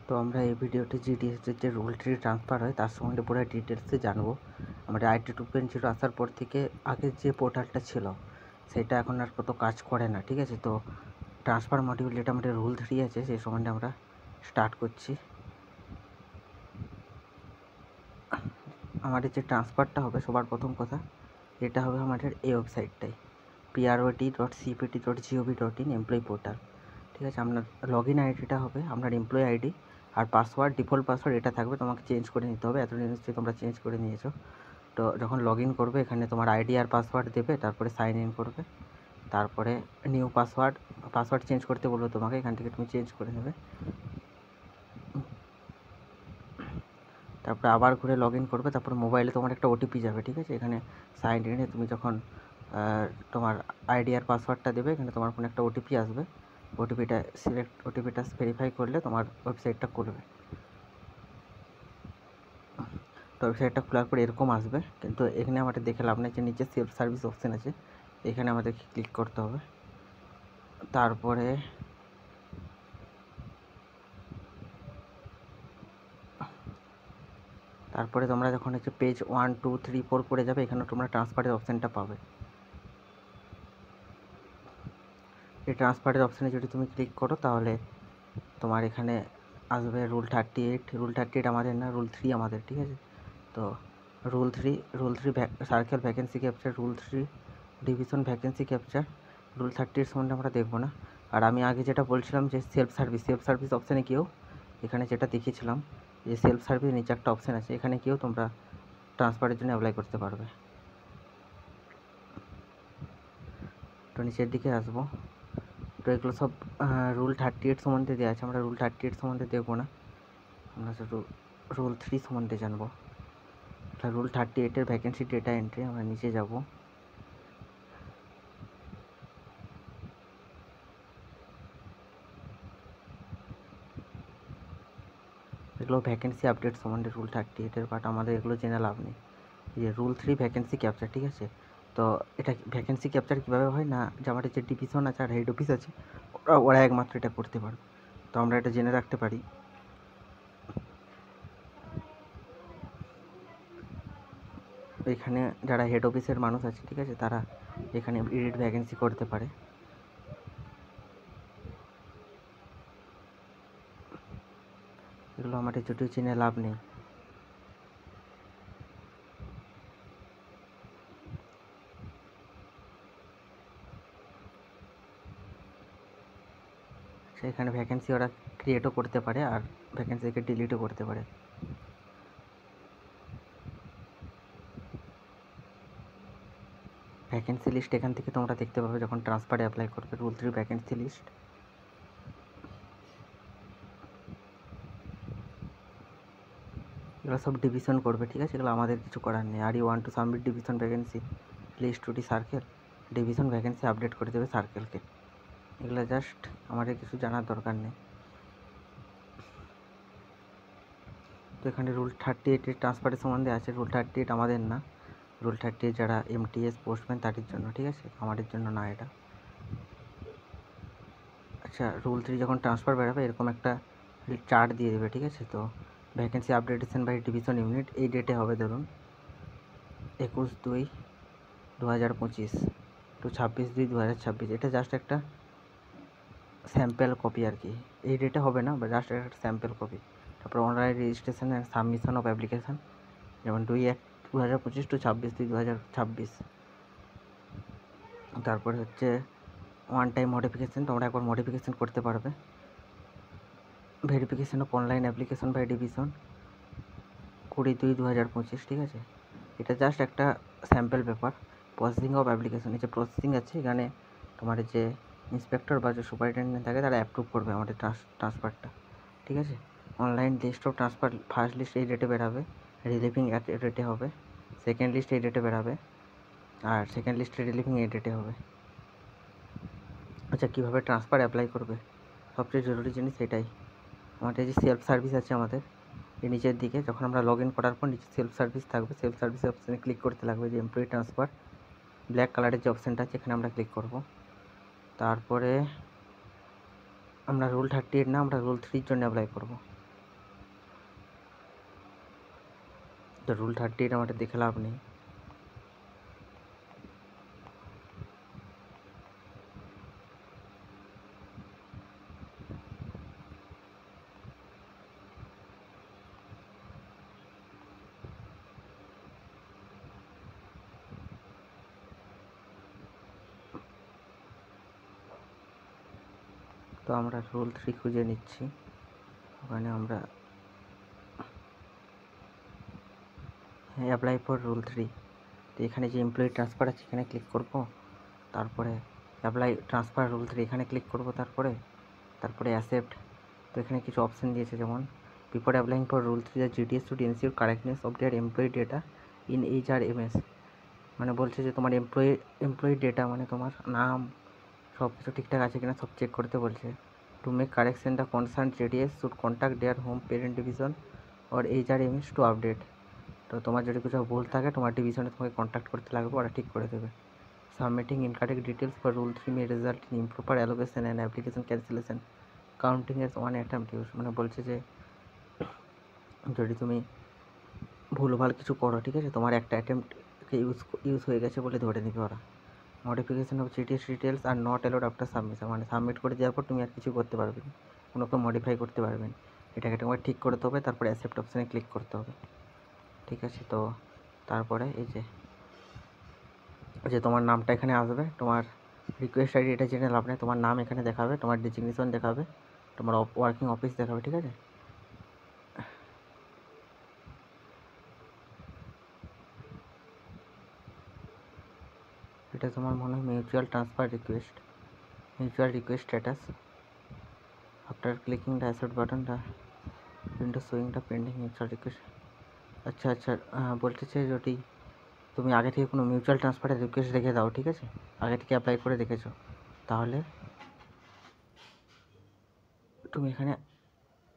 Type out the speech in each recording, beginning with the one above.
তো আমরা এই ভিডিওতে জিডিএসের যে রুল ট্রি ট্রান্সফার হয় তার সম্বন্ধে পুরো ডিটেলসে জানবো। আমাদের আইটি 2.0 আসার পর থেকে আগের যে পোর্টালটা ছিল সেটা এখন আর কত কাজ করে না, ঠিক আছে। তো ট্রান্সফার মডিউল যেটা আমাদের রুল 3 আছে সেই সম্বন্ধে আমরা স্টার্ট করছি। আমাদের যে ট্রান্সফারটা হবে সবার প্রথম কথা এটা হবে আমাদের এই ওয়েবসাইটটাই prot.cpt.gov.in এমপ্লয়ি পোর্টাল, ঠিক আছে। আপনার লগ ইন আইডিটা হবে আপনার এমপ্লয়ি আইডি, আর পাসওয়ার্ড ডিফল্ট পাসওয়ার্ড এটা থাকবে, তোমাকে চেঞ্জ করে নিতে হবে। এতদিন নিশ্চয়ই তোমরা চেঞ্জ করে নিয়েছো। তো যখন লগ ইন করবে এখানে তোমার আইডি আর পাসওয়ার্ড দেবে, তারপরে সাইন ইন করবে, তারপরে নিউ পাসওয়ার্ড চেঞ্জ করতে বলবে তোমাকে, এখান থেকে তুমি চেঞ্জ করে নেবে। তারপরে আবার ঘুরে লগ ইন করবে, তারপরে মোবাইলে তোমার একটা ওটিপি যাবে, ঠিক আছে। এখানে সাইন ইনে তুমি যখন তোমার আইডি আর পাসওয়ার্ডটা দেবে এখানে তোমার কোনো একটা ওটিপি আসবে, ওটিপিটা ভেরিফাই করলে তোমার ওয়েবসাইটটা খুলবে। তো ওয়েবসাইটটা খোলার পর এরকম আসবে, কিন্তু এখানে আমাদের দেখে লাভ নেই, যে নিচে সেলফ সার্ভিস অপশান আছে এখানে আমাদেরকে ক্লিক করতে হবে। তারপরে তোমরা যখন হচ্ছে পেজ 1, 2, 3, 4 করে যাবে এখানে তোমরা ট্রান্সফারের অপশানটা পাবে। এই ট্রান্সফারের অপশানে যদি তুমি ক্লিক করো তাহলে তোমার এখানে আসবে রুল 38 আমাদের না, রুল 3 আমাদের, ঠিক আছে। তো rule 3 circle vacancy capture, rule 3 division vacancy capture, rule 30 সম্বন্ধে আমরা দেখবো না। আর আমি আগে যেটা বলছিলাম যে সেলফ সার্ভিস অপশানে গিয়েও এখানে যেটা দেখিয়েছিলাম যে সেলফ সার্ভিস নিচে একটা অপশান আছে, এখানে গিয়েও তোমরা ট্রান্সফারের জন্য অ্যাপ্লাই করতে পারবে। তো নিচের দিকে আসবো, তো এগুলো সব রুল 38 সম্বন্ধে দেওয়া আছে, আমরা রুল 38 সম্বন্ধে দেখবো না, আমরা শুধু রুল 3 সম্বন্ধে জানবো। রুল 38-এর ভ্যাকেন্সি ডেটা এন্ট্রি, আমরা নিচে যাব। এগুলো ভ্যাকেন্সি আপডেট সম্বন্ধে রুল 38-এর, বাট আমাদের এগুলো জেনে লাভ নেই। যে রুল 3 ভ্যাকেন্সি ক্যাপচার, ঠিক আছে। তো এটা ভ্যাকেন্সি ক্যাপচার কীভাবে হয় না, যে আমাদের যে ডিভিশন আছে আর হেড অফিস আছে ওরা একমাত্র এটা করতে পারবে, তো আমরা এটা জেনে রাখতে পারি। এখানে যারা হেড অফিসের মানুষ আছে, ঠিক আছে, তারা এখানে এডিট ভ্যাকেন্সি করতে পারে। এগুলো আমাদের যদিও জেনে লাভ নেই। সেখানে ভ্যাকেন্সি ওরা ক্রিয়েটও করতে পারে আর ভ্যাকেন্সিকে ডিলিটও করতে পারে। ভ্যাকেন্সি লিস্ট এখান থেকে তোমরা দেখতে পাবে যখন ট্রান্সফারে অ্যাপ্লাই করবে, রুল 3 ভ্যাকেন্সি লিস্ট। এগুলো সব ডিভিশন করবে, ঠিক আছে, এগুলো আমাদের কিছু করার নেই। Are you want to submit division vacancy list to the circle, division vacancy update করে দেবে সার্কেলকে। এগুলো জাস্ট আমাদের কিছু জানার দরকার নেই। তো এখানে রুল 38-এর ট্রান্সফারের সম্বন্ধে আছে। রুল 38 আমাদের না, রুল 38 যারা এমটিএস পোস্টম্যান তাদের জন্য, ঠিক আছে, আমাদের জন্য না এটা। আচ্ছা, রুল 3 যখন ট্রান্সফার বেরোবে এরকম একটা চার্ট দিয়ে দেবে, ঠিক আছে। তো vacancy updation by division unit এই ডেটে হবে, ধরুন 21/2/2025 টু 26/2/2026। এটা জাস্ট একটা স্যাম্পেল কপি আর কি, এই ডেটে হবে না, বা জাস্ট একটা স্যাম্পেল কপি। তারপর online registration and submission of application, যেমন 2/1/2025 টু 26/2/2026। তারপরে হচ্ছে ওয়ান টাইম মডিফিকেশান, তোমরা একবার মডিফিকেশান করতে পারবে। Verification of online application by division 20/2/2025, ঠিক আছে। এটা জাস্ট একটা sample paper. Processing of application, এই যে প্রসেসিং আছে এখানে তোমার যে ইন্সপেক্টর বা যে সুপারিনটেন্ডেন্ট থাকে তারা অ্যাপ্রুভ করবে আমাদের ট্রান্সফারটা, ঠিক আছে। Online list of transfer, first list এই ডেটে বেরাবে, রিলিভিং এক ডেটে হবে, সেকেন্ড লিস্ট এই ডেটে বেরাবে, আর সেকেন্ড লিস্টে রিলিভিং এই ডেটে হবে। আচ্ছা, কীভাবে ট্রান্সফার অ্যাপ্লাই করবে, সবচেয়ে জরুরি জিনিস এটাই। আমাদের যে সেলফ সার্ভিস আছে আমাদের এই নিচের দিকে, যখন আমরা লগ ইন করার পর নিচে সেলফ সার্ভিস থাকবে, সেলফ সার্ভিস অপশানে ক্লিক করতে লাগবে, যে এমপ্লয়ি ট্রান্সফার ব্ল্যাক কালারের যে অপশানটা আছে এখানে আমরা ক্লিক করব। তারপরে আমরা রুল 38 না, আমরা রুল 3-র জন্য অ্যাপ্লাই করব। তো রুল 38 আমাদের দেখে লাভ নেই। তো আমরা রুল 3 খুঁজে নিচ্ছি। ওখানে আমরা অ্যাপ্লাই ফর রুল 3, তো এখানে যে এমপ্লয়ি ট্রান্সফার আছে এখানে ক্লিক করব, তারপরে অ্যাপ্লাই ট্রান্সফার রুল 3 এখানে ক্লিক করব, তারপরে অ্যাকসেপ্ট। তো এখানে কিছু অপশান দিয়েছে, যেমন before applying for rule 3 the GDS should ensure correctness of their employee data in HRMS। মানে বলছে যে তোমার এমপ্লয়ি ডেটা মানে তোমার নাম সব কিছু ঠিকঠাক আছে কিনা সব চেক করতে বলছে। To make correction the concern GDS should contact their home parent division or HRMS to update. তো তোমার যদি কিছু ভুল থাকে তোমার ডিভিশনে তোমাকে কন্ট্যাক্ট করতে লাগবে, ওরা ঠিক করে দেবে। Submitting incorrect details for rule 3 May result in improper allocation and application cancellation counting S one attempt use. মানে বলছে যে যদি তুমি ভুলভাল কিছু করো, ঠিক আছে, তোমার একটা অ্যাটেম্পটকে ইউজ হয়ে গেছে বলে ধরে নেবে ওরা। Modification of GDS details are not allowed after submission, মানে সাবমিট করে দেওয়ার পর তুমি আর কিছু করতে পারবে না, কোনো মডিফাই করতে পারবে না। এটাকে তোমার ঠিক করতে হবে, তারপরে অ্যাকসেপ্ট অপশানে ক্লিক করতে হবে, ঠিক আছে। তো তারপরে এই যে তোমার নামটা এখানে আসবে, তোমার রিকোয়েস্ট আইডি এটা জেনে লাভ নেই, তোমার নাম এখানে দেখাবে, তোমার ডেজিগনেশন দেখাবে, তোমার ওয়ার্কিং অফিস দেখাবে, ঠিক আছে। এটা তোমার মনে হয় mutual request status. After clicking the accept button the window showing the pending mutual request. আচ্ছা বলতেছে যদি তুমি আগে থেকে কোনো মিউচুয়াল ট্রান্সফারের রিকোয়েস্ট রেখে দাও, ঠিক আছে, আগে থেকে অ্যাপ্লাই করে রেখেছো, তাহলে তুমি এখানে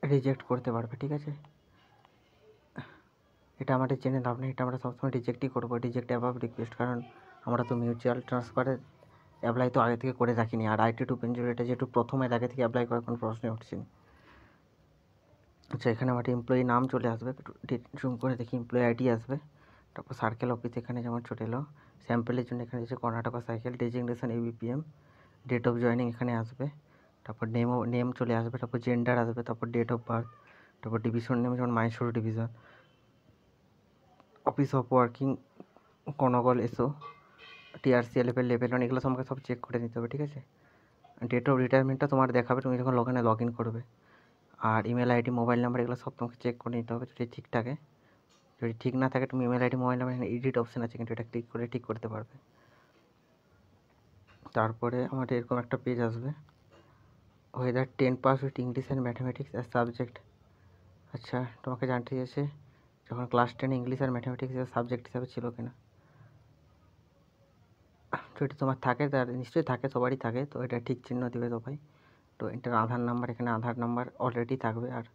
রিজেক্ট করতে পারবে, ঠিক আছে। এটা আমাদের জেনে লাভ নেই, এটা আমরা সবসময় রিজেক্টই করবো, রিজেক্ট অ্যাবাভ রিকোয়েস্ট, কারণ আমরা তো মিউচুয়াল ট্রান্সফারের অ্যাপ্লাই তো আগে থেকে করে রাখিনি। আর IT 2.0 এটা যেহেতু প্রথমে আগে থেকে অ্যাপ্লাই করার কোনো প্রশ্নই উঠছে না। আচ্ছা, এখানে আমার এমপ্লয়ি নাম চলে আসবে, জুম করে দেখি এমপ্লয়ি আইডি আসবে, তারপর সার্কেল অফিস এখানে যেমন চলে এলো, স্যাম্পলের জন্য এখানে এসে Karnataka cycle, designation ABPM, date of joining এখানে আসবে, তারপর নেম চলে আসবে, তারপর জেন্ডার আসবে, তারপর ডেট অফ বার্থ, তারপর ডিভিশন নেম যেমন Mysore division, office of working কনগল TRC লেভেল 1, এগুলো তোমাকে সব চেক করে নিতে হবে, ঠিক আছে। ডেট অফ রিটায়ারমেন্টটা তোমার দেখাবে তুমি যখন লগ ইন করবে, আর ইমেল আইডি মোবাইল নাম্বার এগুলো সব তোমাকে চেক করে নিতে হবে যদি ঠিক থাকে। যদি ঠিক না থাকে তুমি ইমেল আইডি মোবাইল নাম্বার এখানে এডিট অপশান আছে, কিন্তু এটা ক্লিক করে ঠিক করতে পারবে। তারপরে আমাদের এরকম একটা পেজ আসবে, weather 10 pass with English and mathematics as subject. আচ্ছা, তোমাকে জানতে চেয়েছে যখন ক্লাস 10 ইংলিশ আর ম্যাথামেটিক্স সাবজেক্ট হিসাবে ছিল কিনা। যদি তোমার থাকে, তার নিশ্চয়ই থাকে, সবারই থাকে, তো এটা ঠিক চিহ্ন দেবে সবাই। তো এটার আধার নাম্বার, এখানে আধার নাম্বার অলরেডি থাকবে, আর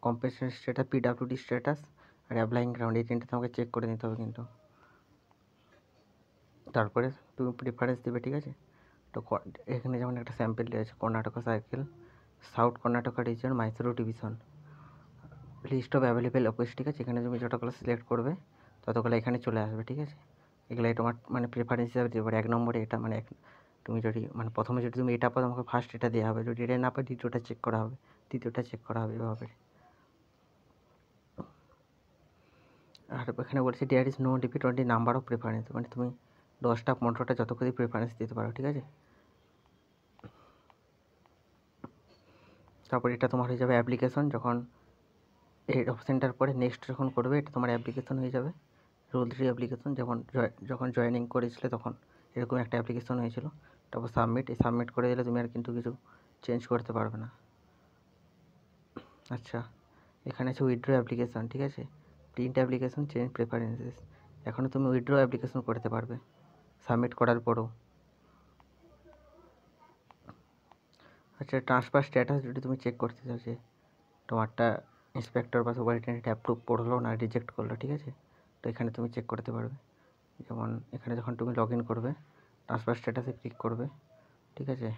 কম্পেনসেশন স্ট্যাটাস PWD স্ট্যাটাস আর অ্যাপ্লাইং গ্রাউন্ড, এই তিনটে তোমাকে চেক করে নিতে হবে কিন্তু। তারপরে তুমি প্রিফারেন্স দেবে, ঠিক আছে। তো এখানে যেমন একটা স্যাম্পল দেওয়া আছে, Karnataka circle, south Karnataka region, Mysore division, list of available office, ঠিক আছে। এখানে তুমি যতগুলো সিলেক্ট করবে ততগুলো এখানে চলে আসবে, ঠিক আছে। এগুলাই তোমার মানে প্রেফারেন্স হিসাবে দিতে পারে। 1 নম্বরে এটা মানে তুমি যদি মানে প্রথমে যদি তুমি এটা পাও তোমাকে ফার্স্ট এটা দেওয়া হবে, যদি এটা না পাও দ্বিতীয়টা চেক করা হবে, তৃতীয়টা চেক করা হবে, এভাবে। আর এখানে বলছে there is no limit on the number of preference, মানে তুমি 10টা 15টা যত করে প্রেফারেন্স দিতে পারো, ঠিক আছে। তারপর এটা তোমার হয়ে যাবে অ্যাপ্লিকেশন, যখন এই অপশানটার পরে নেক্সট যখন করবে এটা তোমার অ্যাপ্লিকেশন হয়ে যাবে, রুল 3 অ্যাপ্লিকেশন। যখন জয়েনিং করেছিলে তখন এরকম একটা অ্যাপ্লিকেশন হয়েছিল। তারপর সাবমিট করে দিলে তুমি আর কিন্তু কিছু চেঞ্জ করতে পারবে না। আচ্ছা, এখানে আছে উইথড্র অ্যাপ্লিকেশন, ঠিক আছে, প্রিন্ট অ্যাপ্লিকেশন, চেঞ্জ প্রেফারেন্সেস। এখনও তুমি উইথড্র অ্যাপ্লিকেশন করতে পারবে সাবমিট করার পরেও। আচ্ছা, ট্রান্সফার স্ট্যাটাস যদি তুমি চেক করতে চাও যে তোমারটা ইন্সপেক্টর বা সুপারিনটেন্ডেন্ট অ্যাপ্রুভ করলো না রিজেক্ট করলো, ঠিক আছে, তো এখানে তুমি চেক করতে পারবে। যেমন এখানে যখন তুমি লগ ইন করবে ট্রান্সফার স্ট্যাটাসে ক্লিক করবে, ঠিক আছে,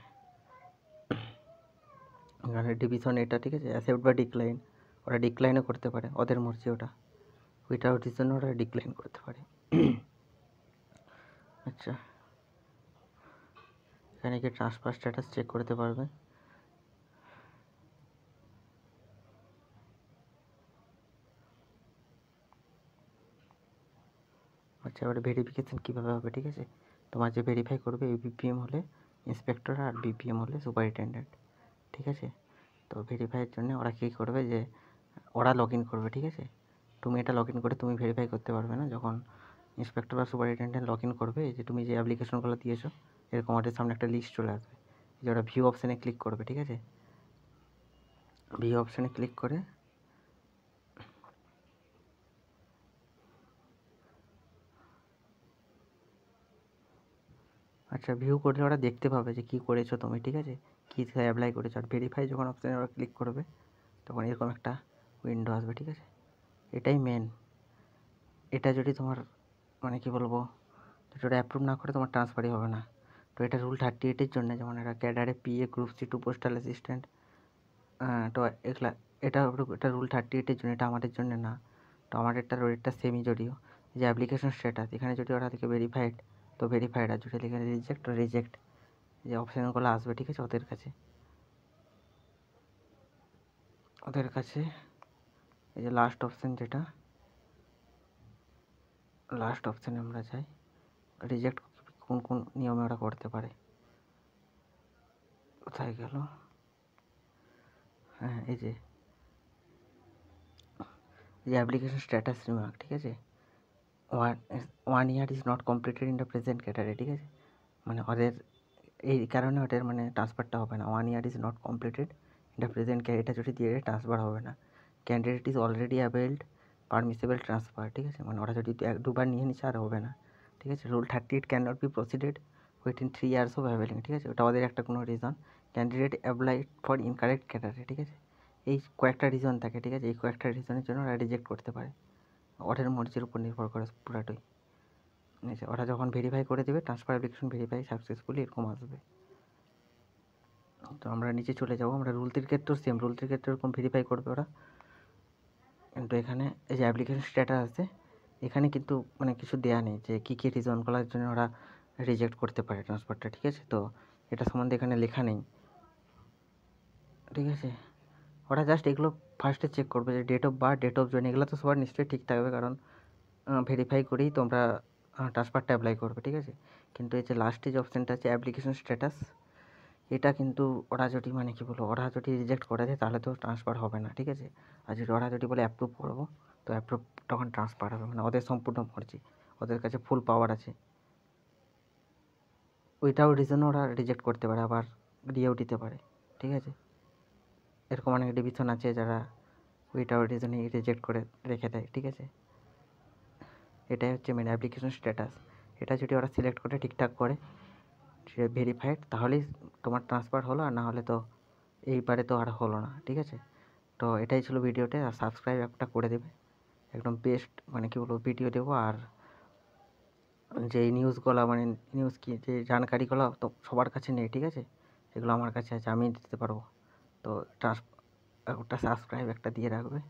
এখানে ডিভিশন এটা, ঠিক আছে, অ্যাকসেপ্ট বা ডিক্লাইন, ওরা ডিক্লাইনও করতে পারে, ওদের মর্জি ওটা। উইথআউটের জন্য ওরা ডিক্লাইন করতে পারে। আচ্ছা, এখানে কি ট্রান্সফার স্ট্যাটাস চেক করতে পারবে। আচ্ছা, এবারে ভেরিফিকেশান কীভাবে হবে, ঠিক আছে। তোমার যে ভেরিফাই করবে বিপিএম হলে ইন্সপেক্টর আর বিপিএম হলে সুপারিনটেনডেন্ট, ঠিক আছে। তো ভেরিফাইয়ের জন্য ওরা কী করবে, যে ওরা লগ ইন করবে, ঠিক আছে। তুমি এটা লগ ইন করে তুমি ভেরিফাই করতে পারবে না। যখন ইন্সপেক্টর বা সুপারিনটেনডেন্ট লগ ইন করবে, যে তুমি যে অ্যাপ্লিকেশনগুলো দিয়েছো এরকম ওদের সামনে একটা লিস্ট চলে আসবে, যে ওরা ভিউ অপশানে ক্লিক করবে, ঠিক আছে। ভিউ অপশানে ক্লিক করে আচ্ছা, ভিউ করলে ওরা দেখতে পাবে যে কী করেছো তুমি, ঠিক আছে, কী অ্যাপ্লাই করেছো। আর ভেরিফাই যখন অপশানে ওরা ক্লিক করবে তখন এরকম একটা উইন্ডো আসবে, ঠিক আছে। এটাই মেন। এটা যদি তোমার মানে কী বলবো, যদি ওটা অ্যাপ্রুভ না করে তোমার ট্রান্সফারই হবে না। তো এটা রুল 38-এর জন্য, যেমন এটা ক্যাডারে PA group C 2 postal assistant, তো এগুলা এটা এটা রুল 38-এর জন্য, এটা আমাদের জন্য না। তো আমাদেরটা রেটটা সেমই, যদিও যে অ্যাপ্লিকেশন স্ট্যাটাস এখানে যদি ওরা থেকে ভেরিফাইড তো ভেরিফাইড, আর যদি এখানে রিজেক্ট যে অপশানগুলো আসবে, ঠিক আছে, ওদের কাছে এই যে লাস্ট অপশান, যেটা লাস্ট অপশানে আমরা যাই, রিজেক্ট কোন কোন নিয়মে ওরা করতে পারে। কোথায় গেল, হ্যাঁ এই যে অ্যাপ্লিকেশন স্ট্যাটাস রিমার্ক, ঠিক আছে। 1 year is not completed in the present ক্যাটারে, ঠিক আছে। মানে ওদের এই কারণে ওদের মানে ট্রান্সফারটা হবে না। 1 year is not completed in the present, এটা যদি দিয়ে ট্রান্সফার হবে না। Candidate is already অ্যাভেলড permissible transfer, ঠিক আছে। মানে ওরা যদি দুবার নিয়ে নিচ্ছে আর হবে না, ঠিক আছে। Rule 38 can not be proceeded within 3 years of availing, ঠিক আছে। ওটা ওদের একটা কোনো reason, candidate applied for incorrect ক্যাটারে, ঠিক আছে। এই কয়েকটা রিজন থাকে, ঠিক আছে। এই কয়েকটা রিজনের জন্য ওরা রিজেক্ট করতে পারে। ওদের মর্জির উপর নির্ভর করে পুরাটাই। আচ্ছা, ওরা যখন ভেরিফাই করে দেবে ট্রান্সফার অ্যাপ্লিকেশন ভেরিফাই সাকসেসফুলি, এরকম আসবে। তো আমরা নিচে চলে যাবো। আমরা রুল 3 ক্ষেত্রেও সেম, রুল 3 ক্ষেত্রে এরকম ভেরিফাই করবে ওরা। কিন্তু এখানে এই যে অ্যাপ্লিকেশন স্ট্যাটাস আছে, এখানে কিন্তু মানে কিছু দেয়া নেই যে কী কী রিজনগুলোর জন্য ওরা রিজেক্ট করতে পারে ট্রান্সফারটা, ঠিক আছে। তো এটা সম্বন্ধে এখানে লেখা নেই, ঠিক আছে। ওরা জাস্ট এগুলো ফার্স্টে চেক করবে, যে date of birth, date of join, এগুলো তো সবার নিশ্চয়ই ঠিক থাকবে, কারণ ভেরিফাই করেই তোমরা ট্রান্সফারটা অ্যাপ্লাই করবে, ঠিক আছে। কিন্তু এই যে লাস্টে যে অপশানটা আছে অ্যাপ্লিকেশন স্ট্যাটাস, এটা কিন্তু ওরা যদি মানে কী বলবো, ওরা যদি রিজেক্ট করে দেয় তাহলে তো ট্রান্সফার হবে না, ঠিক আছে। আর যদি ওরা যদি বলে অ্যাপ্রুভ করবো, তো অ্যাপ্রুভ তখন ট্রান্সফার হবে। মানে ওদের সম্পূর্ণ মর্জি, ওদের কাছে ফুল পাওয়ার আছে। ওইটাও রিজনও ওরা রিজেক্ট করতে পারে, আবার দিয়েও দিতে পারে, ঠিক আছে। এরকম অনেক ডিভিশন আছে যারা ওইটাও রিজনই রিজেক্ট করে রেখে দেয়, ঠিক আছে। এটাই হচ্ছে মেন অ্যাপ্লিকেশন স্ট্যাটাস। এটা যদি ওরা সিলেক্ট করে ঠিকঠাক করে ভেরিফাইড, তাহলেই তোমার ট্রান্সফার হলো, আর না হলে তো এইবারে তো আর হলো না, ঠিক আছে। তো এটাই ছিল ভিডিওতে। আর সাবস্ক্রাইব একটা করে দেবে, একদম বেস্ট মানে কী বলবো ভিডিও দেবো। আর যে নিউজগুলো মানে নিউজ কি যে জানকারিগুলো তো সবার কাছে নেই, ঠিক আছে। সেগুলো আমার কাছে আছে, আমি দিতে পারবো। তো ওটা সাবস্ক্রাইব একটা দিয়ে রাখবে।